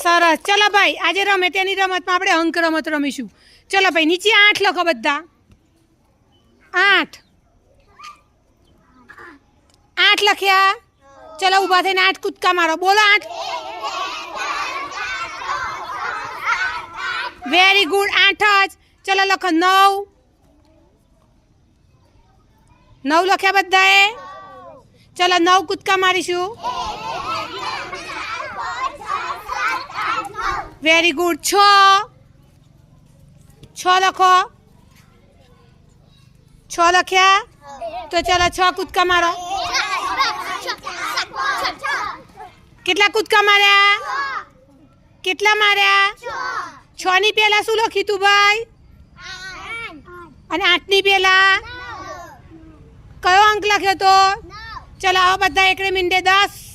સરસ. ચલો ભાઈ, આજે રમે તેની રમતમાં આપણે અંક રમત રમીશું. ચલો ભાઈ, નીચે 8 લખો બધા. 8 લખ્યા. ચલો ઊભા થઈને 8 કૂદકા મારો. બોલો 8. Very good. 8 જ. ચલો લખો 9. 9 લખ્યા બધાએ. ચલો 9 કૂદકા મારીશું. Very good. 6 લખો. 6 લખ્યા. તો ચલો 6 કૂદકા મારો. કેટલા કૂદકા માર્યા? કેટલા માર્યા? 6 ની પહેલા શું લખ્યું તું ભાઈ? અને 8 ની પહેલા કયો અંક લખ્યો તો? ચલો આવો બધા એકડે મીંડે 10.